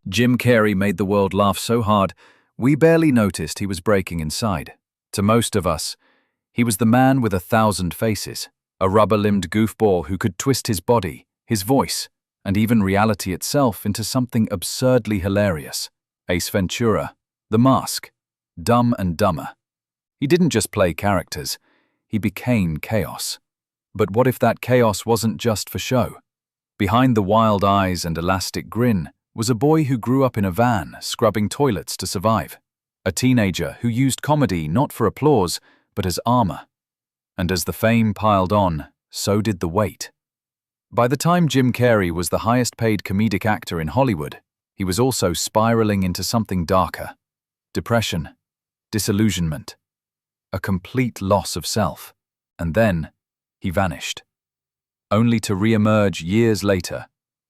Jim Carrey made the world laugh so hard, we barely noticed he was breaking inside. To most of us, he was the man with 1,000 faces, a rubber-limbed goofball who could twist his body, his voice, and even reality itself into something absurdly hilarious. Ace Ventura, The Mask, Dumb and Dumber. He didn't just play characters, he became chaos. But what if that chaos wasn't just for show? Behind the wild eyes and elastic grin was a boy who grew up in a van, scrubbing toilets to survive. A teenager who used comedy not for applause, but as armor. And as the fame piled on, so did the weight. By the time Jim Carrey was the highest-paid comedic actor in Hollywood, he was also spiraling into something darker. Depression, disillusionment, a complete loss of self. And then, he vanished. Only to re-emerge years later,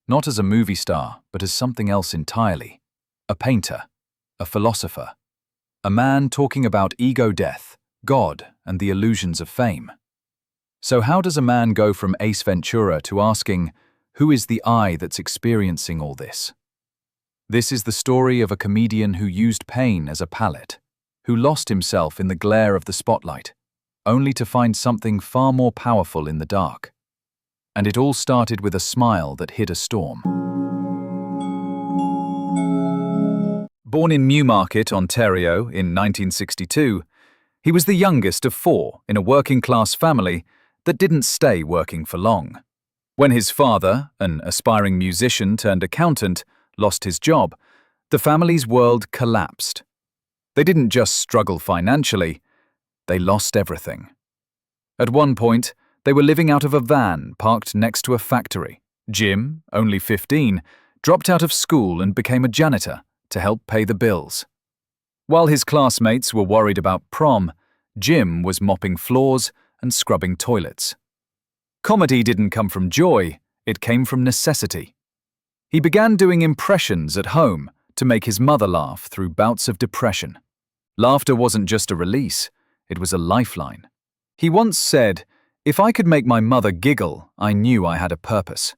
not as a movie star, but as something else entirely. A painter, a philosopher, a man talking about ego death, God, and the illusions of fame. So how does a man go from Ace Ventura to asking, who is the I that's experiencing all this? This is the story of a comedian who used pain as a palette, who lost himself in the glare of the spotlight, only to find something far more powerful in the dark. And it all started with a smile that hid a storm. Born in Newmarket, Ontario, in 1962, he was the youngest of 4 in a working-class family that didn't stay working for long. When his father, an aspiring musician turned accountant, lost his job, the family's world collapsed. They didn't just struggle financially, they lost everything. At one point, they were living out of a van parked next to a factory. Jim, only 15, dropped out of school and became a janitor to help pay the bills. While his classmates were worried about prom, Jim was mopping floors and scrubbing toilets. Comedy didn't come from joy, it came from necessity. He began doing impressions at home to make his mother laugh through bouts of depression. Laughter wasn't just a release, it was a lifeline. He once said, "If I could make my mother giggle, I knew I had a purpose."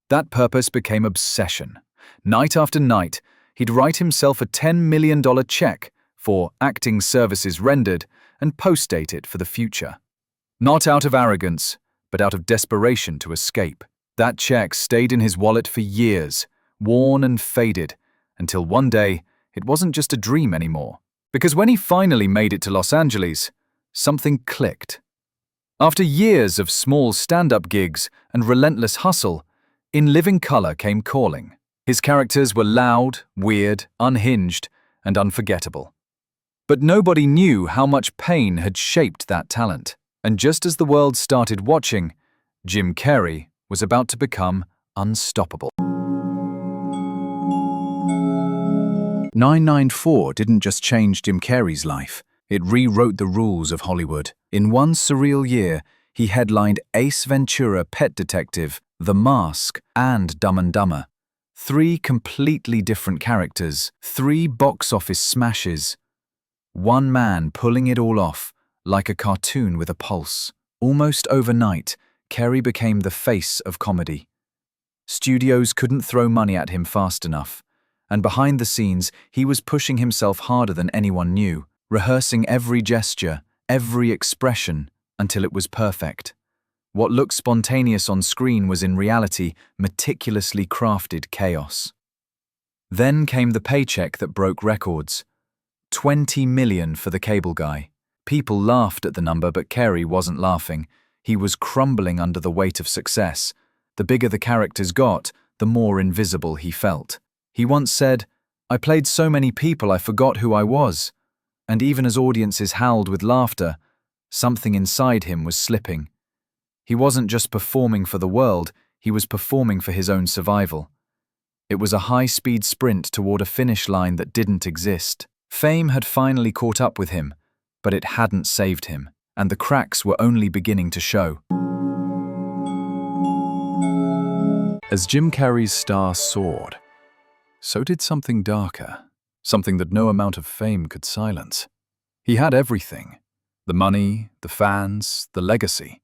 That purpose became obsession. Night after night, he'd write himself a $10 million check for acting services rendered and post-date it for the future. Not out of arrogance, but out of desperation to escape. That check stayed in his wallet for years, worn and faded, until one day it wasn't just a dream anymore. Because when he finally made it to Los Angeles, something clicked. After years of small stand-up gigs and relentless hustle, In Living Color came calling. His characters were loud, weird, unhinged, and unforgettable. But nobody knew how much pain had shaped that talent. And just as the world started watching, Jim Carrey was about to become unstoppable. 994 didn't just change Jim Carrey's life, it rewrote the rules of Hollywood. In one surreal year, he headlined Ace Ventura, Pet Detective, The Mask, and Dumb and Dumber. 3 completely different characters, 3 box office smashes. One man pulling it all off, like a cartoon with a pulse. Almost overnight, Carrey became the face of comedy. Studios couldn't throw money at him fast enough. And behind the scenes, he was pushing himself harder than anyone knew, rehearsing every gesture, every expression, until it was perfect. What looked spontaneous on screen was in reality meticulously crafted chaos. Then came the paycheck that broke records. $20 million for the cable guy. People laughed at the number, but Carrey wasn't laughing. He was crumbling under the weight of success. The bigger the characters got, the more invisible he felt. He once said, "I played so many people I forgot who I was." And even as audiences howled with laughter, something inside him was slipping. He wasn't just performing for the world, he was performing for his own survival. It was a high-speed sprint toward a finish line that didn't exist. Fame had finally caught up with him, but it hadn't saved him, and the cracks were only beginning to show. As Jim Carrey's star soared, so did something darker, something that no amount of fame could silence. He had everything, the money, the fans, the legacy,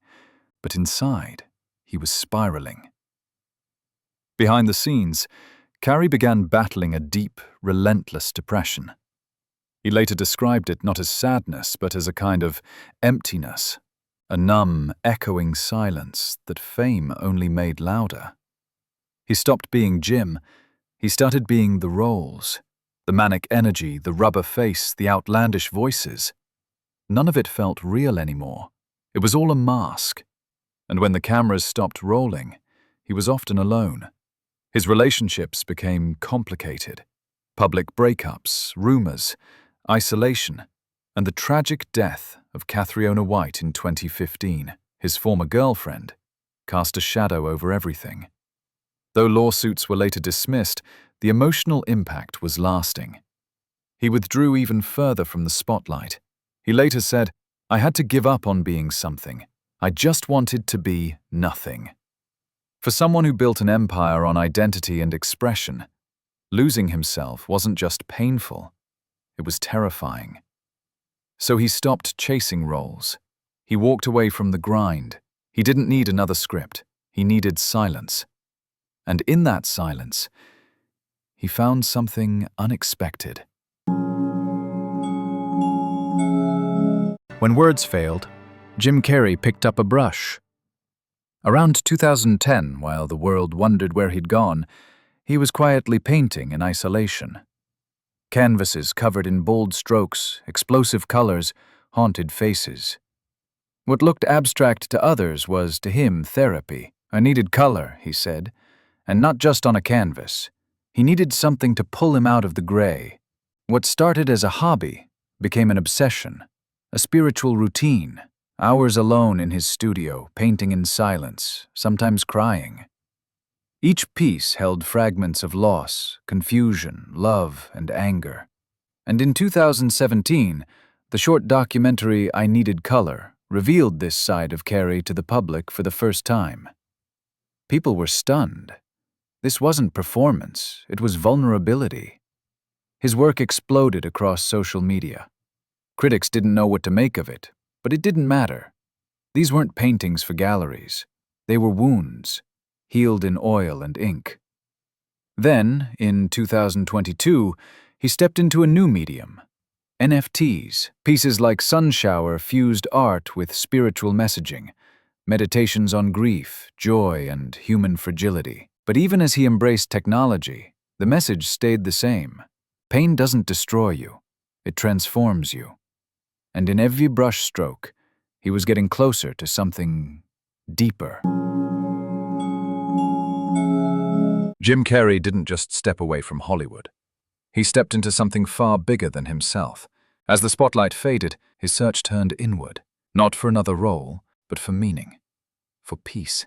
but inside, he was spiraling. Behind the scenes, Carrey began battling a deep, relentless depression. He later described it not as sadness, but as a kind of emptiness, a numb, echoing silence that fame only made louder. He stopped being Jim. He started being the roles, the manic energy, the rubber face, the outlandish voices. None of it felt real anymore. It was all a mask. And when the cameras stopped rolling, he was often alone. His relationships became complicated. Public breakups, rumors, isolation, and the tragic death of Catriona White in 2015, his former girlfriend, cast a shadow over everything. Though lawsuits were later dismissed, the emotional impact was lasting. He withdrew even further from the spotlight. He later said, "I had to give up on being something. I just wanted to be nothing." For someone who built an empire on identity and expression, losing himself wasn't just painful, it was terrifying. So he stopped chasing roles. He walked away from the grind. He didn't need another script. He needed silence. And in that silence, he found something unexpected. When words failed, Jim Carrey picked up a brush. Around 2010, while the world wondered where he'd gone, he was quietly painting in isolation. Canvases covered in bold strokes, explosive colors, haunted faces. What looked abstract to others was, to him, therapy. "I needed color," he said, and not just on a canvas. He needed something to pull him out of the gray. What started as a hobby became an obsession, a spiritual routine, hours alone in his studio, painting in silence, sometimes crying. Each piece held fragments of loss, confusion, love, and anger. And in 2017, the short documentary I Needed Color revealed this side of Carrey to the public for the first time. People were stunned. This wasn't performance, it was vulnerability. His work exploded across social media. Critics didn't know what to make of it, but it didn't matter. These weren't paintings for galleries. They were wounds, healed in oil and ink. Then, in 2022, he stepped into a new medium. NFTs, pieces like Sunshower fused art with spiritual messaging, meditations on grief, joy, and human fragility. But even as he embraced technology, the message stayed the same. Pain doesn't destroy you, it transforms you. And in every brush stroke, he was getting closer to something deeper. Jim Carrey didn't just step away from Hollywood. He stepped into something far bigger than himself. As the spotlight faded, his search turned inward, not for another role, but for meaning, for peace.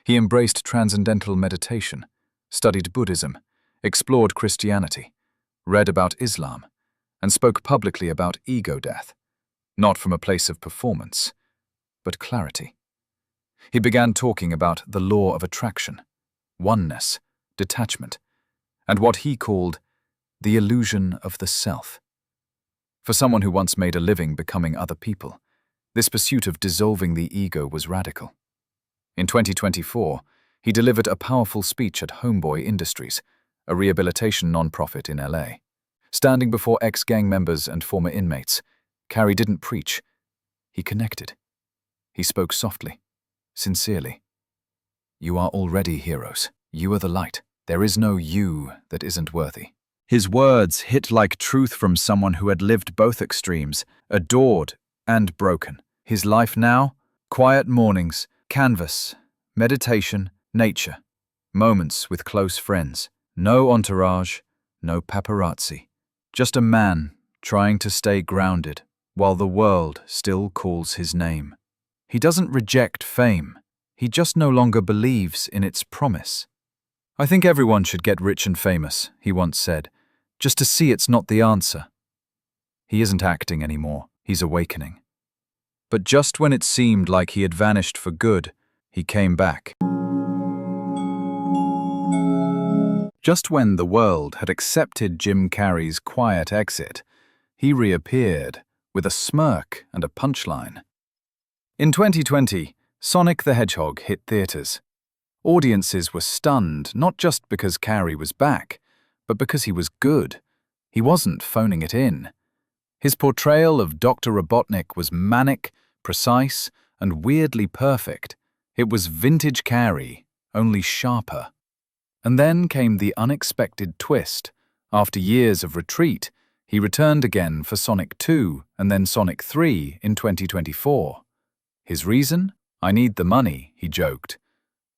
He embraced transcendental meditation, studied Buddhism, explored Christianity, read about Islam, and spoke publicly about ego death, not from a place of performance, but clarity. He began talking about the law of attraction, oneness, detachment, and what he called the illusion of the self. For someone who once made a living becoming other people, this pursuit of dissolving the ego was radical. In 2024, he delivered a powerful speech at Homeboy Industries, a rehabilitation nonprofit in LA. Standing before ex-gang members and former inmates, Carrey didn't preach. He connected. He spoke softly, sincerely. "You are already heroes. You are the light. There is no you that isn't worthy." His words hit like truth from someone who had lived both extremes, adored and broken. His life now? Quiet mornings, canvas, meditation, nature, moments with close friends. No entourage, no paparazzi. Just a man trying to stay grounded while the world still calls his name. He doesn't reject fame. He just no longer believes in its promise. "I think everyone should get rich and famous," he once said, "just to see it's not the answer." He isn't acting anymore, he's awakening. But just when it seemed like he had vanished for good, he came back. Just when the world had accepted Jim Carrey's quiet exit, he reappeared with a smirk and a punchline. In 2020, Sonic the Hedgehog hit theaters. Audiences were stunned, not just because Carrey was back, but because he was good. He wasn't phoning it in. His portrayal of Dr. Robotnik was manic, precise, and weirdly perfect. It was vintage Carrey, only sharper. And then came the unexpected twist. After years of retreat, he returned again for Sonic 2 and then Sonic 3 in 2024. His reason? "I need the money," he joked.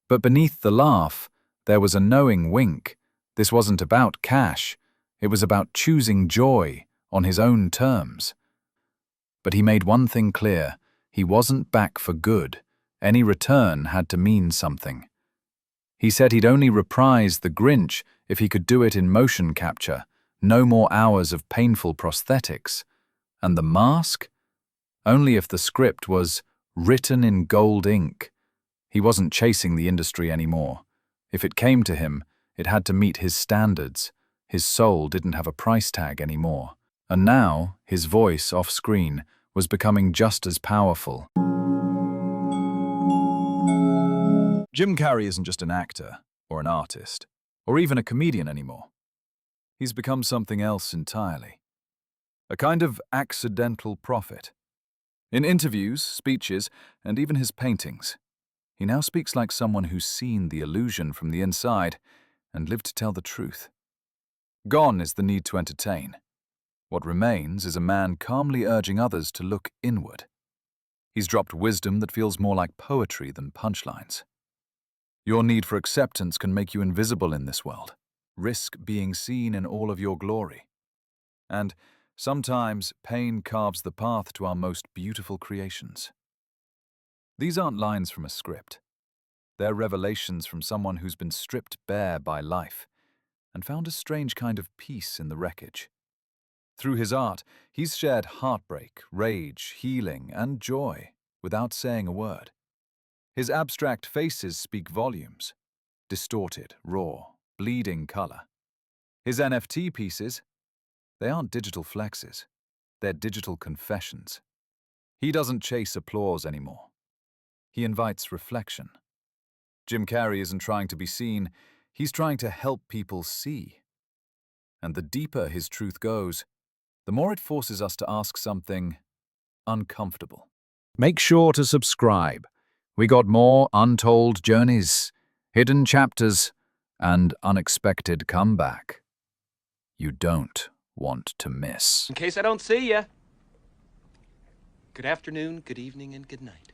But beneath the laugh, there was a knowing wink. This wasn't about cash. It was about choosing joy on his own terms. But he made one thing clear. He wasn't back for good. Any return had to mean something. He said he'd only reprise The Grinch if he could do it in motion capture, no more hours of painful prosthetics. And The Mask? Only if the script was written in gold ink. He wasn't chasing the industry anymore. If it came to him, it had to meet his standards. His soul didn't have a price tag anymore. And now, his voice off-screen was becoming just as powerful. Jim Carrey isn't just an actor, or an artist, or even a comedian anymore. He's become something else entirely. A kind of accidental prophet. In interviews, speeches, and even his paintings, he now speaks like someone who's seen the illusion from the inside and lived to tell the truth. Gone is the need to entertain. What remains is a man calmly urging others to look inward. He's dropped wisdom that feels more like poetry than punchlines. Your need for acceptance can make you invisible in this world. Risk being seen in all of your glory. And sometimes pain carves the path to our most beautiful creations. These aren't lines from a script. They're revelations from someone who's been stripped bare by life and found a strange kind of peace in the wreckage. Through his art, he's shared heartbreak, rage, healing, and joy without saying a word. His abstract faces speak volumes. Distorted, raw, bleeding color. His NFT pieces, they aren't digital flexes. They're digital confessions. He doesn't chase applause anymore. He invites reflection. Jim Carrey isn't trying to be seen. He's trying to help people see. And the deeper his truth goes, the more it forces us to ask something uncomfortable. Make sure to subscribe. We got more untold journeys, hidden chapters, and unexpected comeback you don't want to miss. In case I don't see ya, good afternoon, good evening, and good night.